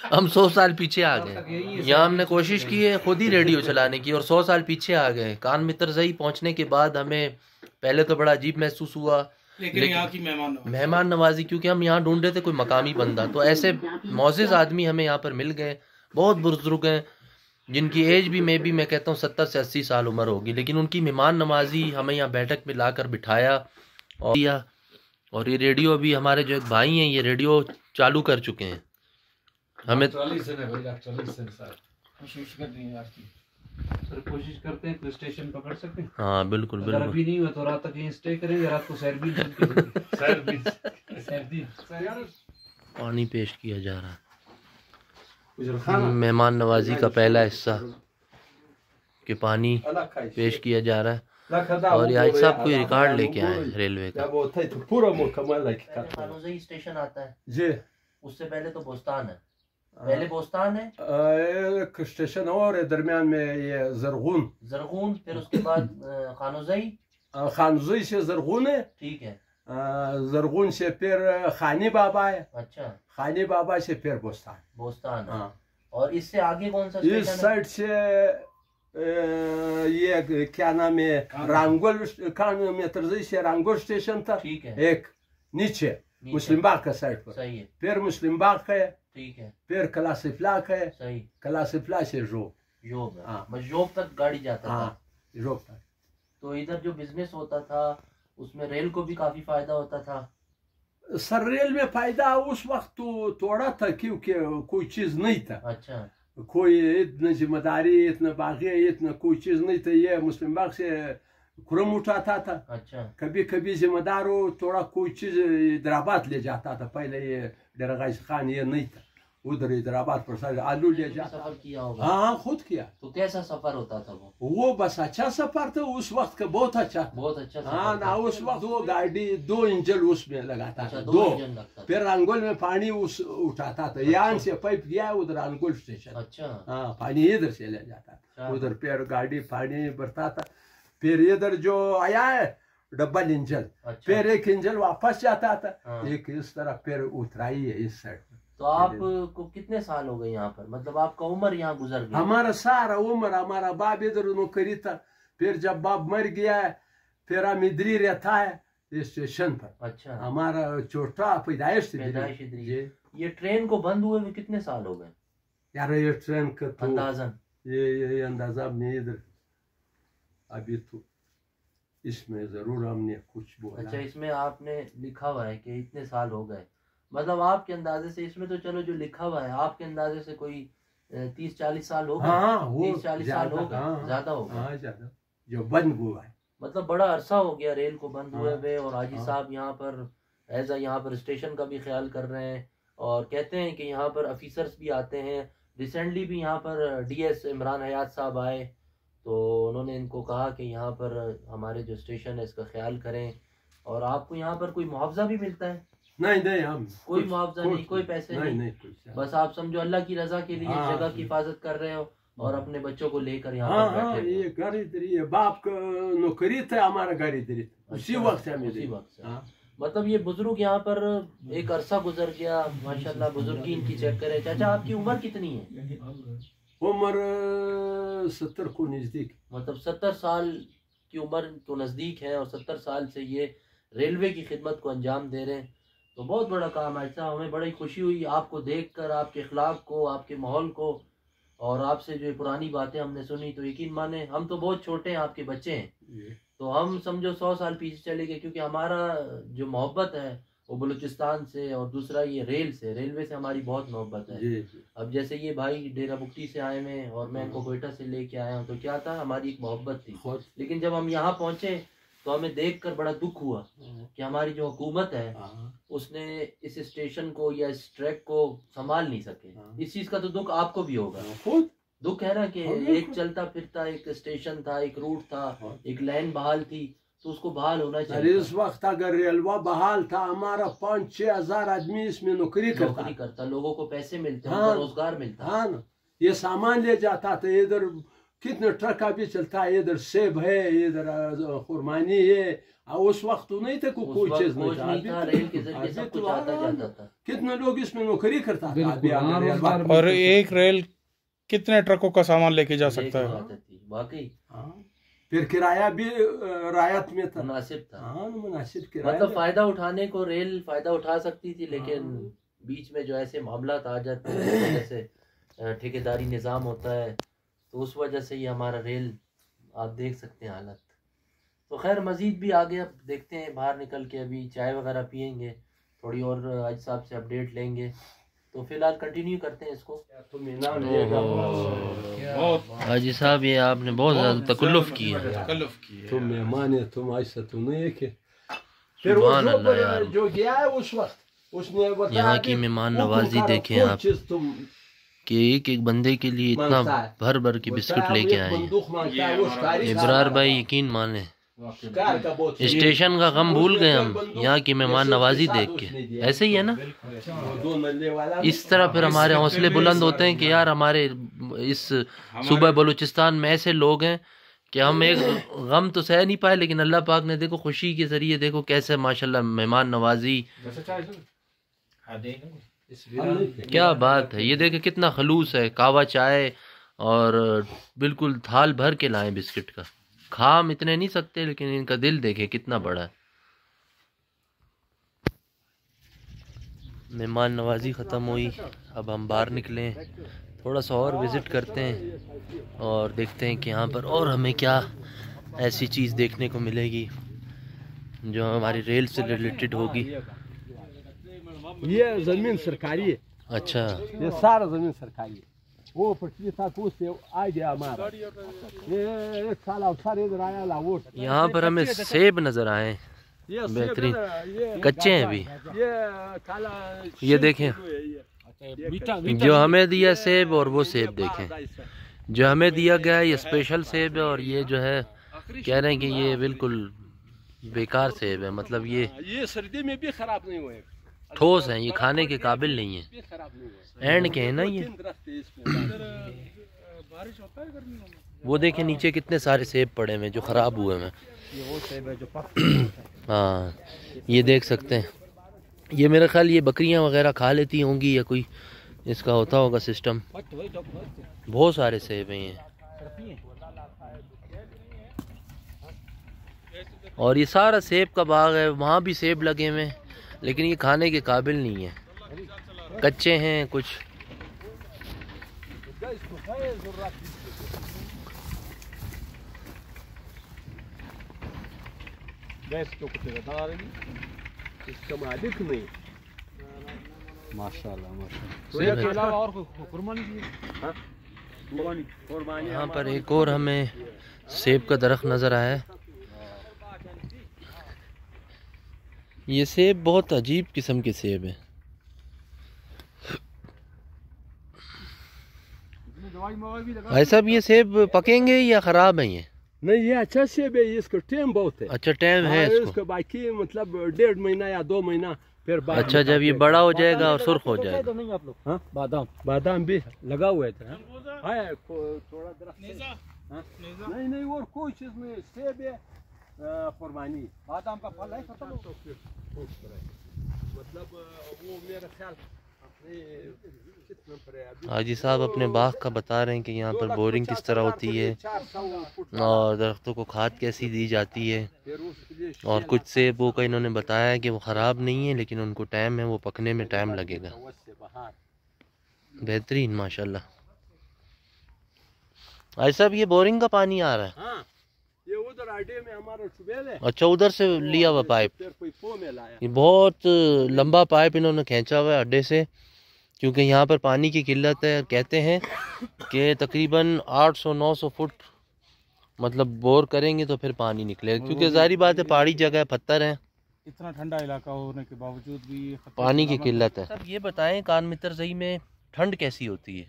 हम 100 साल पीछे आ गए। यहाँ हमने कोशिश की है खुद ही रेडियो चलाने की, और 100 साल पीछे आ गए। कान मित्र सही पहुँचने के बाद हमें पहले तो बड़ा अजीब महसूस हुआ, लेकिन यहाँ की मेहमान नवाजी, क्योंकि हम यहाँ ढूंढ रहे थे कोई मकामी बंदा। तो ऐसे मोअज़्ज़िज़ आदमी हमें यहाँ पर मिल गए, बहुत बुजुर्ग हैं, जिनकी एज भी मैं कहता हूँ 70 से 80 साल उम्र होगी, लेकिन उनकी मेहमान नवाजी हमें यहाँ बैठक में लाकर बिठाया और ये रेडियो अभी हमारे जो एक भाई हैं ये रेडियो चालू कर चुके हैं। हमें सर कोशिश करते हैं कोई स्टेशन पकड़ सकते हैं। हाँ बिल्कुल अगर बिल्कुल। अभी नहीं हुआ तो रात तक यहीं स्टे करेंगे, रात को पानी पेश किया जा रहा है। मेहमान नवाजी का पहला हिस्सा कि पानी पेश किया जा रहा है। और यहाँ साहब कोई रिकॉर्ड लेके आए रेलवे का। खानोज़ई स्टेशन आता है जी, उससे पहले तो बोस्तान है। पहले बोस्तान है, एक स्टेशन और दरमियान में ये जरगून, फिर उसके बाद खानोज़ई, खानज़ई से जरगून है। ठीक है। जरगून से फिर खानी बाबा है। अच्छा, खानी बाबा से फिर बोस्तान। हाँ। और इससे आगे कौन सा इस साइड से ये क्या नाम है, रांगोल मेट्रजई से रांगोल स्टेशन था। ठीक है। एक नीचे मुस्लिम बाग का साइड पर, सही है। फिर मुस्लिम बाग है, ठीक है। फिर कलासिफला है, सही। कलासिफला से जोब, हाँ, बस जोब तक गाड़ी जाता हाँ, था। जोब तक। तो इधर जो बिजनेस होता था उसमें रेल को भी काफी फायदा होता था। सर रेल में फायदा उस वक्त तो थोड़ा था क्योंकि कोई चीज नहीं था। अच्छा, कोई इतना जिम्मेदारी, इतना बाकी, इतना कोई चीज नहीं था। ये मुस्लिम बाग से खुरम उठाता था। अच्छा। कभी कभी जिम्मेदार हो थोड़ा कोई चीज हैदराबाद ले जाता था। पहले ये डेरा गाजी खान ये नहीं था, उधर हैदराबाद पर सारे आलू ले जाता। सफर किया होगा? हाँ, खुद किया। तो कैसा सफर होता था वो बस अच्छा सफर था उस वक्त का, बहुत अच्छा था। बहुत अच्छा सफर। हाँ ना, उस वक्त वो गाड़ी 2 इंजन उसमें लगाता था। अच्छा, 2 इंजन लगता था। फिर रंगोल में पानी उठाता था। यहाँ से पाइप गया उधर रंगोल स्टेशन। अच्छा। हाँ, पानी इधर से ले जाता था, उधर फिर गाड़ी पानी भरता था। फिर इधर जो आया है डबल इंजन, फिर एक इंजन वापस जाता था, एक इस तरह फिर उतराई है इस साइड। तो आपको कितने साल हो गए यहाँ पर, मतलब आपका उम्र यहाँ गुजर गई? हमारा सारा उम्र, हमारा बाप इधर नौकरी था। फिर जब बाप मर गया है फिर हम इधर ही रहता है स्टेशन पर। अच्छा। हमारा छोटा पैदाइश ये ट्रेन को बंद हुए कितने साल हो गए यार? ये ट्रेन का तो अंदाजन ये अंदाजा नहीं इधर अभी तो इसमें जरूर हमने कुछ बोला। अच्छा, इसमें आपने लिखा हुआ है कि इतने साल हो गए, मतलब आपके अंदाजे से इसमें तो चलो जो लिखा हुआ है आपके अंदाजे से कोई 30-40 साल हो गए। हाँ, 30-40 साल हो गए, ज्यादा हो गए। हाँ, ज्यादा जो बंद हुआ है, मतलब बड़ा अरसा हो गया रेल को बंद हुए हुए। और हाजी साहब यहाँ पर एज यहाँ पर स्टेशन का भी ख्याल कर रहे हैं और कहते हैं कि यहाँ पर ऑफिसर्स भी आते हैं। रिसेंटली भी यहाँ पर DS इमरान हयात साहब आए तो उन्होंने इनको कहा कि यहाँ पर हमारे जो स्टेशन है इसका ख्याल करें। और आपको यहाँ पर कोई मुआवजा भी मिलता है? नहीं, हम कोई मुआवजा नहीं, कोई पैसे नहीं, बस आप समझो अल्लाह की रजा के लिए इस जगह की हिफाजत कर रहे हो और अपने बच्चों को लेकर यहाँ पर बैठे। ये घर इधर ही है, बाप का नौकरी था, हमारा घर इधर ही उसी वक्त से। मतलब ये बुजुर्ग यहाँ पर एक अरसा गुजर गया, माशाल्लाह बुजुर्गी इनकी चेक करे। चाचा आपकी उम्र कितनी है? उम्र 70 को नजदीक, मतलब 70 साल की उम्र तो नजदीक है और 70 साल से ये रेलवे की खिदमत को अंजाम दे रहे हैं। तो बहुत बड़ा काम है। अच्छा, हमें बड़ी खुशी हुई आपको देखकर, आपके अखलाक को, आपके माहौल को, और आपसे जो पुरानी बातें हमने सुनी। तो यकीन माने हम तो बहुत छोटे हैं, आपके बच्चे हैं, तो हम समझो 100 साल पीछे चले गए, क्योंकि हमारा जो मोहब्बत है वो बलूचिस्तान से और दूसरा ये रेलवे से हमारी बहुत मोहब्बत है। अब जैसे ये भाई डेरा बुगटी से आए हैं और मैं इनको कोयटा से लेके आया हूँ, तो क्या था, हमारी एक मोहब्बत थी। लेकिन जब हम यहाँ पहुँचे तो हमें देखकर बड़ा दुख हुआ कि हमारी जो हुकूमत है उसने इस स्टेशन को या इस ट्रैक को संभाल नहीं सके। इस चीज का तो दुख आपको भी होगा। दुख है ना कि एक चलता फिरता एक स्टेशन था, एक रूट था, एक लाइन बहाल थी, तो उसको बहाल होना चाहिए। इस वक्त अगर रेलवा बहाल था, हमारा 5-6 हजार आदमी इसमें नौकरी करता, लोगों को पैसे मिलते, रोजगार मिलता। हाँ ना, ये सामान ले जाता था। इधर कितने ट्रक अभी चलता है, इधर सेब है, इधर खुरमानी है। उस वक्त तो नहीं था, कोई चीज नहीं था, रेल के जरिए सब कुछ आता जाता था। कितने लोग इसमें नौकरी करता था। और एक रेल कितने ट्रकों का सामान लेके जा सकता है? वाकई। फिर किराया भी रायत में था, मुनासिब था। मुनासिब किराया। मतलब फायदा उठाने को रेल फायदा उठा सकती थी, लेकिन बीच में जो ऐसे मामला आ जाते हैं, जैसे ठेकेदारी निज़ाम होता है, तो उस वजह से ये हमारा रेल आप देख सकते हैं हालत। तो खैर मज़ीद भी आगे अब देखते हैं, बाहर निकल के अभी चाय वगैरह पियेंगे, थोड़ी और आज साहब से अपडेट लेंगे। तो फिलहाल कंटिन्यू करते हैं इसको। हाजी साहब ये आपने बहुत ज़्यादा तकल्लुफ़ किया। तुम मेहमान है, तुम ऐसा तो नहीं है कि फिर वो जो गया है उस वक्त उसने बताया यहाँ की मेहमान नवाजी देखें आप कि एक एक बंदे के लिए इतना भर भर के बिस्कुट लेके आए हैं। इब्रार भाई यकीन माने स्टेशन का गम भूल गए हम यहाँ की मेहमान नवाजी देख के। ऐसे ही है ना, इस तरह फिर हमारे हौसले बुलंद होते हैं कि यार हमारे इस सूबा बलूचिस्तान में ऐसे लोग हैं कि हम एक गम तो सह नहीं पाए, लेकिन अल्लाह पाक ने देखो खुशी के जरिए देखो कैसे माशाल्लाह मेहमान नवाजी, क्या बात है। ये देखे कितना खलूस है, कावा चाय और बिल्कुल थाल भर के लाए बिस्किट का। खा हम इतने नहीं सकते, लेकिन इनका दिल देखे कितना बड़ा है। मेहमान नवाजी ख़त्म हुई, अब हम बाहर निकले, थोड़ा सा और विज़िट करते हैं और देखते हैं कि यहाँ पर और हमें क्या ऐसी चीज़ देखने को मिलेगी जो हमारी रेल से रिलेटेड होगी। ये ज़मीन सरकारी है। अच्छा, ये सारा ज़मीन सरकारी है। वो पटरी था तो उससे आ गया हमारा। ये एक साल अवसर इधर आया लाहौर। यहाँ पर हमें सेब नज़र आए, बेहतरीन, कच्चे हैं अभी। ये देखें, जो हमें दिया सेब और वो सेब देखें, जो हमें दिया गया है ये स्पेशल सेब है, और ये जो है कह रहे हैं कि ये बिल्कुल बेकार सेब है, मतलब ये सर्दी में भी खराब नहीं हुए, ठोस हैं, ये खाने के काबिल नहीं है। एंड के है ना ये। वो देखें नीचे कितने सारे सेब पड़े हुए जो ख़राब हुए हैं। हाँ, ये देख सकते हैं। ये मेरा ख्याल ये बकरियां वगैरह खा लेती होंगी या कोई इसका होता होगा सिस्टम। बहुत सारे सेब हैं ये, और ये सारा सेब का बाग है। वहाँ भी सेब लगे हुए हैं, लेकिन ये खाने के काबिल नहीं है, कच्चे हैं कुछ। यहाँ पर एक और हमें सेब का दरख्त नजर आया है। ये सेब बहुत अजीब किस्म के सेब है। भाई साहब, ये सेब पकेंगे या खराब है? ये नहीं, ये अच्छा सेब है, इसका टाइम बहुत है। अच्छा, टाइम है इसको बाकी मतलब 1.5 महीना या 2 महीना फिर बाद। अच्छा, जब ये बड़ा हो जाएगा और सुर्ख हो जाएगा। नहीं आप लोग? हाँ, बादाम भी लगा हुआ है थोड़ा दरख्त। नहीं नहीं, और कोई चीज नहीं, सेब है, कुर्बानी, बादाम का फल है, खत्म हो मतलब वो मेरा ख्याल हाजी साहब अपने बाग का बता रहे हैं कि यहाँ पर बोरिंग किस तरह होती है और दरख्तों को खाद कैसी दी जाती है, और कुछ सेबों का इन्होंने बताया है कि वो ख़राब नहीं है, लेकिन उनको टाइम है, वो पकने में टाइम लगेगा। बेहतरीन माशाल्लाह। भाई साहब, ये बोरिंग का पानी आ रहा है? हाँ, ये उधर आडे में हमारा ट्यूबवेल है। अच्छा, उधर से लिया हुआ पाइप। ये बहुत लंबा पाइप इन्होंने खींचा हुआ है अड्डे से, क्योंकि यहाँ पर पानी की किल्लत है। कहते हैं कि तकरीबन 800-900 फुट मतलब बोर करेंगे तो फिर पानी निकलेगा, क्योंकि जाहिर बात है पहाड़ी जगह है, पत्थर है, इतना ठंडा इलाका होने के बावजूद भी पानी की किल्लत है। सब ये बताएं, कान मित्रज़ई में ठंड कैसी होती है?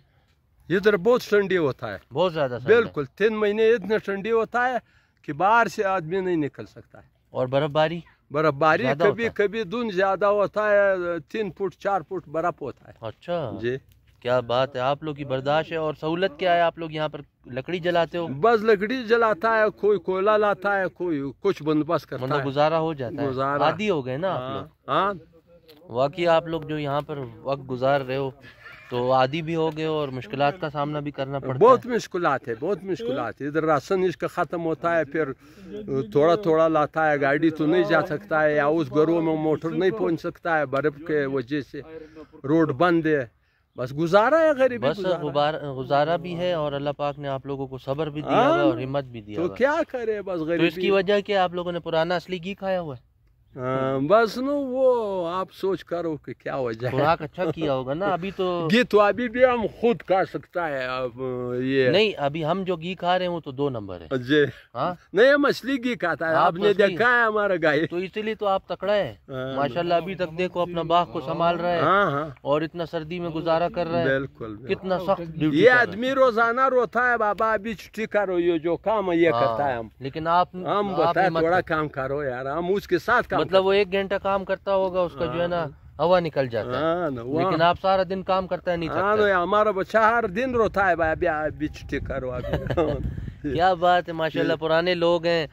इधर बहुत ठंडी होता है, बहुत ज़्यादा। बिल्कुल 3 महीने इतना ठंडी होता है कि बाहर से आदमी नहीं निकल सकता है। और बर्फबारी कभी कभी दिन ज्यादा होता है, 3 फुट 4 फुट बर्फ होता है। अच्छा जी, क्या बात है, आप लोग की बर्दाश्त है। और सहूलत क्या है, आप लोग यहाँ पर लकड़ी जलाते हो? बस लकड़ी जलाता है, कोई कोयला लाता है, कोई कुछ बंदोबस्त करता मतलब है, गुजारा हो जाता है। गुजारा। आदी हो गए ना आप लोग। हाँ, वाकई आप लोग जो यहाँ पर वक्त गुजार रहे हो तो आदी भी हो गए और मुश्किलात का सामना भी करना पड़ता बहुत है। मुश्किलात है, बहुत मुश्किलात है। इधर राशन इसका ख़त्म होता है, फिर थोड़ा थोड़ा लाता है, गाड़ी तो नहीं जा सकता है, या उस घरों में मोटर नहीं पहुंच सकता है, बर्फ के वजह से रोड बंद है। बस गुजारा है, गरीबी बस गुजारा भी है, और अल्लाह पाक ने आप लोगों को सब्र भी दिया हुआ है और हिम्मत भी दिया तो हुआ है। क्या करे, बस तो गरीबी। इसकी वजह क्या, आप लोगों ने पुराना असली घी खाया हुआ है? बस नो वो आप सोच करो कि क्या वजह है। खुराक अच्छा किया होगा ना अभी तो। घी तो अभी भी हम खुद खा सकता है अब ये नहीं, अभी हम जो घी खा रहे हैं वो तो 2 नंबर है। जी हाँ, नहीं मछली घी खाता है, आपने देखा है हमारा गाय, तो इसीलिए तो आप तकड़ा है माशाल्लाह। अभी तक देखो अपना बाग को संभाल रहा है। हाँ और इतना सर्दी में गुजारा कर रहा है। बिल्कुल कितना सख्त ड्यूटी ये आदमी रोजाना रोता है बाबा अभी छुट्टी करो, ये जो काम है ये करता है हम। लेकिन आप बताए थोड़ा काम करो यार, हम उसके साथ काम मतलब वो 1 घंटा काम करता होगा, उसका जो है ना हवा निकल जाता है। लेकिन आप सारा दिन काम करता है, नहीं थकता। हमारा बच्चा हर दिन रोता है भाई अभी छुट्टी करो अभी। क्या बात है माशाल्लाह, पुराने लोग हैं,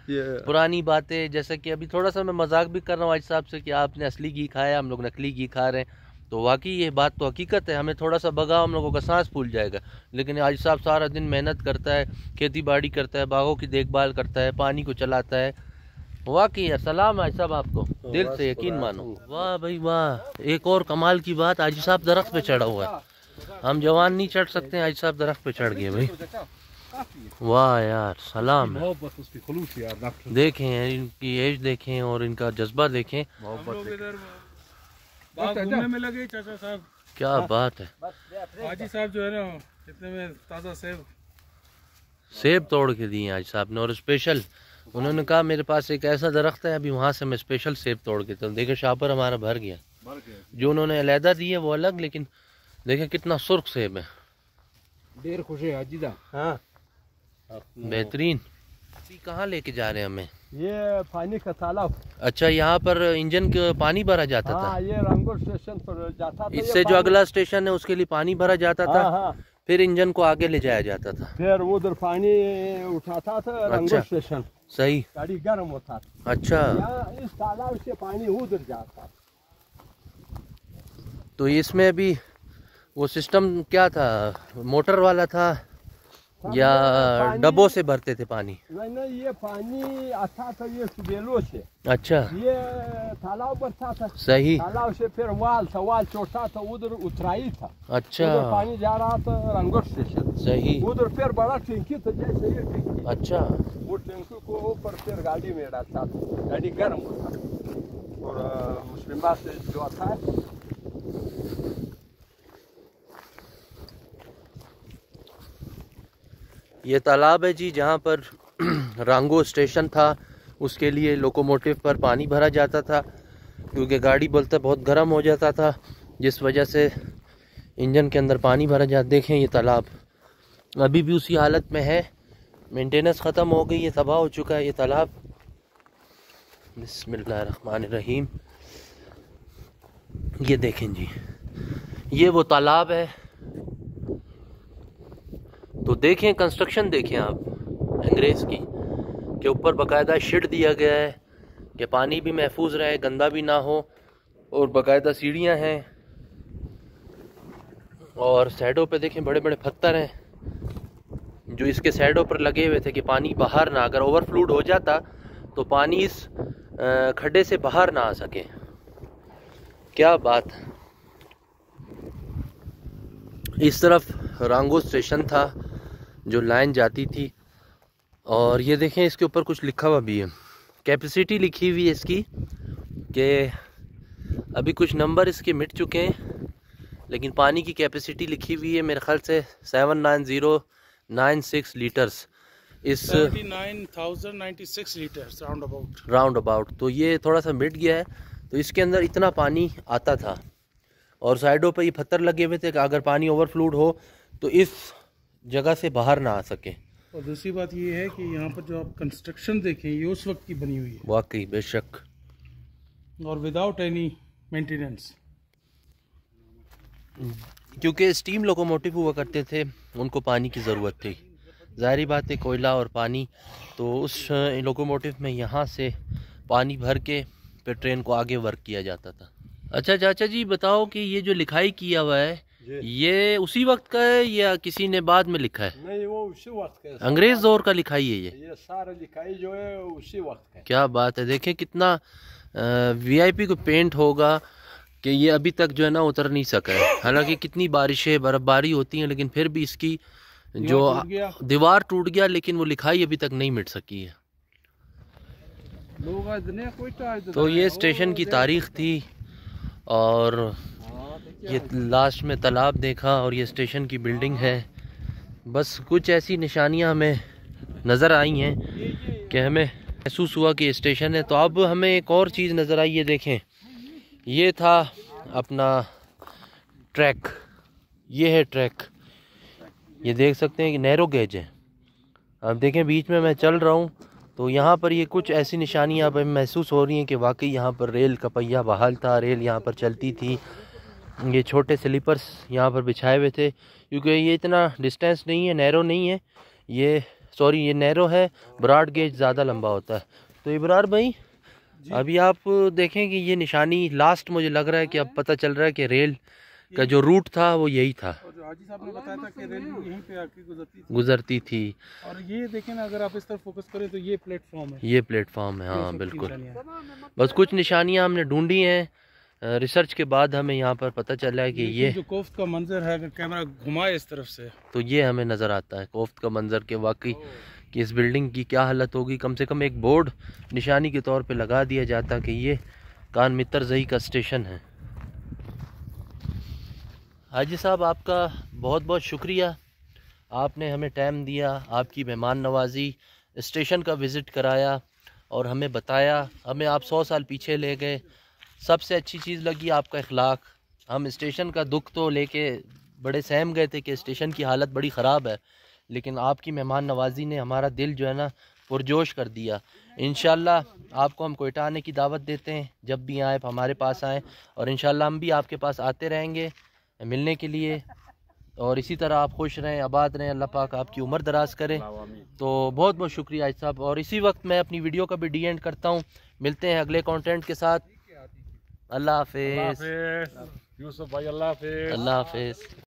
पुरानी बातें। जैसे कि अभी थोड़ा सा मैं मजाक भी कर रहा हूँ आज साहब से कि आपने असली घी खाया, हम लोग नकली घी खा रहे हैं। तो वाकई ये बात तो हकीकत है। हमें थोड़ा सा भगा हम लोगों का सांस फूल जाएगा। लेकिन आज साहब सारा दिन मेहनत करता है, खेती बाड़ी करता है, बागों की देखभाल करता है, पानी को चलाता है। वाकई यार सलाम है साहब आपको, दिल से यकीन मानो। वाह भाई वाह, एक और कमाल की बात, आज साहब दरख्त पे चढ़ा हुआ है। हम जवान नहीं चढ़ सकते, आज साहब दरख्त पे चढ़ गए भाई। वाह यार सलाम है। देखें इनकी एज देखें और इनका जज्बा देखें। घूमने में लगे चाचा साहब, क्या बात है। हाजी साहब जो है ना इतने में ताज़ा सेब तोड़ के दिए आज साहब ने। और स्पेशल उन्होंने कहा मेरे पास एक ऐसा दरख्त है, अभी वहाँ से मैं स्पेशल सेब तोड़ के, तो देखे शापर हमारा भर गया। जो उन्होंने अलहदा दी है वो अलग, लेकिन देखें कितना सुर्ख सेब है। देर खुश है हाजी हाँ बेहतरीन। कहाँ लेके जा रहे हैं हमें? ये पानी का तालाब। अच्छा, यहाँ पर इंजन का पानी भरा जाता था। ये रंगोट स्टेशन पर जाता था। इससे जो अगला स्टेशन है उसके लिए पानी भरा जाता था। फिर इंजन को आगे ले जाया जाता था। फिर उधर पानी उठाता था रंगोट स्टेशन। सही, गाड़ी गर्म होता था। अच्छा, इस तालाब से पानी उधर जाता। तो इसमें अभी वो सिस्टम क्या था, मोटर वाला था या डब्बों से भरते थे पानी? नहीं, ये पानी आता था ये सुबेलों से। अच्छा, ये तालाब बनता था। सही, तालाब से फिर वाल छोड़ता था, उधर उतराई था। अच्छा, उधर पानी जा रहा था रंगोट स्टेशन। सही, उधर फिर बड़ा टंकी था जैसे ये टंकी। अच्छा, वो टंकी को ऊपर फिर गाड़ी में डालता था, गाड़ी गर्म होता। और मुस्लिम बात से जो आता है ये तालाब है जी, जहाँ पर रांगो स्टेशन था उसके लिए लोकोमोटिव पर पानी भरा जाता था, क्योंकि गाड़ी बोलता बहुत गर्म हो जाता था, जिस वजह से इंजन के अंदर पानी भरा जाता। देखें ये तालाब अभी भी उसी हालत में है, मेंटेनेंस ख़त्म हो गई है, तबाह हो चुका है ये तालाब। बिस्मिल्लाहिर्रहमानिर्रहीम। ये देखें जी, ये वो तालाब है। तो देखें कंस्ट्रक्शन देखें आप अंग्रेज़ की, के ऊपर बाकायदा शेड दिया गया है कि पानी भी महफूज रहे, गंदा भी ना हो, और बाकायदा सीढ़ियाँ हैं। और साइडों पे देखें बड़े बड़े पत्थर हैं जो इसके साइडों पर लगे हुए थे कि पानी बाहर ना, अगर ओवरफ्लूड हो जाता तो पानी इस खड्डे से बाहर ना आ सके। क्या बात है। इस तरफ रांगो स्टेशन था जो लाइन जाती थी, और ये देखें इसके ऊपर कुछ लिखा हुआ भी है, कैपेसिटी लिखी हुई है इसकी कि अभी कुछ नंबर इसके मिट चुके हैं, लेकिन पानी की कैपेसिटी लिखी हुई है मेरे ख्याल से 79096 लीटर्स। इस 79,096 लीटर्स राउंड अबाउट। तो ये थोड़ा सा मिट गया है, तो इसके अंदर इतना पानी आता था, और साइडों पे ये पत्थर लगे हुए थे कि अगर पानी ओवरफ्लूड हो तो इस जगह से बाहर ना आ सके। और दूसरी बात ये है कि यहाँ पर जो आप कंस्ट्रक्शन देखें ये उस वक्त की बनी हुई है, वाकई बेशक, और विदाउट एनी मेंटेनेंस। क्योंकि स्टीम लोकोमोटिव हुआ करते थे, उनको पानी की ज़रूरत थी, ज़ाहिर बात है कोयला और पानी, तो उस लोकोमोटिव में यहाँ से पानी भर के फिर ट्रेन को आगे वर्क किया जाता था। अच्छा चाचा जी बताओ कि ये जो लिखाई किया हुआ है ये उसी वक्त का है या किसी ने बाद में लिखा है? नहीं, वो उसी वक्त का है, अंग्रेज दौर का लिखाई है ये सारा लिखाई जो है उसी वक्त का है। क्या बात है। देखें कितना वीआईपी को पेंट होगा कि ये अभी तक जो है ना उतर नहीं सका है। हालांकि कितनी बारिशें बर्फबारी होती हैं, लेकिन फिर भी इसकी जो दीवार टूट गया, लेकिन वो लिखाई अभी तक नहीं मिट सकी है। तो ये स्टेशन की तारीख थी, और ये लास्ट में तालाब देखा, और ये स्टेशन की बिल्डिंग है। बस कुछ ऐसी निशानियां हमें नज़र आई हैं कि हमें महसूस हुआ कि स्टेशन है। तो अब हमें एक और चीज़ नज़र आई, ये देखें, ये था अपना ट्रैक, ये है ट्रैक, ये देख सकते हैं कि नैरो गेज है। अब देखें बीच में मैं चल रहा हूँ तो यहाँ पर ये कुछ ऐसी निशानियाँ अब महसूस हो रही हैं कि वाकई यहाँ पर रेल का पहिया बहाल था, रेल यहाँ पर चलती थी। ये छोटे स्लीपर्स यहाँ पर बिछाए हुए थे, क्योंकि ये इतना डिस्टेंस नहीं है, नैरो नहीं है ये, सॉरी ये नैरो है, ब्रॉड गेज ज़्यादा लंबा होता है। तो इब्रार भाई अभी आप देखें कि ये निशानी लास्ट, मुझे लग रहा है कि अब पता चल रहा है कि रेल का जो रूट था वो यही था। और हाजी साहब ने बताया था कि रेल यहीं पे आके गुजरती थी। और ये देखें ना, अगर आप इस तरफ फोकस करें तो ये प्लेटफॉर्म है, ये प्लेटफॉर्म है, हाँ बिल्कुल। बस कुछ निशानियाँ हमने ढूंढी हैं, रिसर्च के बाद हमें यहाँ पर पता चला है कि ये जो कोफ्त का मंजर है, अगर कैमरा घुमाए इस तरफ से तो ये हमें नज़र आता है कोफ्त का मंजर के वाकई कि इस बिल्डिंग की क्या हालत होगी। कम से कम एक बोर्ड निशानी के तौर पे लगा दिया जाता कि ये कान मित्रजई का स्टेशन है। हाजी साहब आपका बहुत बहुत शुक्रिया, आपने हमें टाइम दिया, आपकी मेहमान नवाजी, स्टेशन का विज़िट कराया और हमें बताया, हमें आप 100 साल पीछे ले गए। सबसे अच्छी चीज़ लगी आपका इखलाक। हम स्टेशन का दुख तो लेके बड़े सहम गए थे कि स्टेशन की हालत बड़ी ख़राब है, लेकिन आपकी मेहमान नवाजी ने हमारा दिल जो है ना पुरजोश कर दिया। इंशाल्लाह आपको हम कोयटा आने की दावत देते हैं, जब भी आए हमारे पास आएँ, और इंशाल्लाह हम भी आपके पास आते रहेंगे मिलने के लिए। और इसी तरह आप खुश रहें, आबाद रहें, अल्लाह पाक आपकी उम्र दराज करें। तो बहुत बहुत शुक्रिया आज साहब। और इसी वक्त मैं अपनी वीडियो का भी डी एंड करता हूँ, मिलते हैं अगले कंटेंट के साथ। अल्लाह हाफिज़। यूसुफ भाई, अल्लाह हाफिज़। अल्लाह हाफिज़।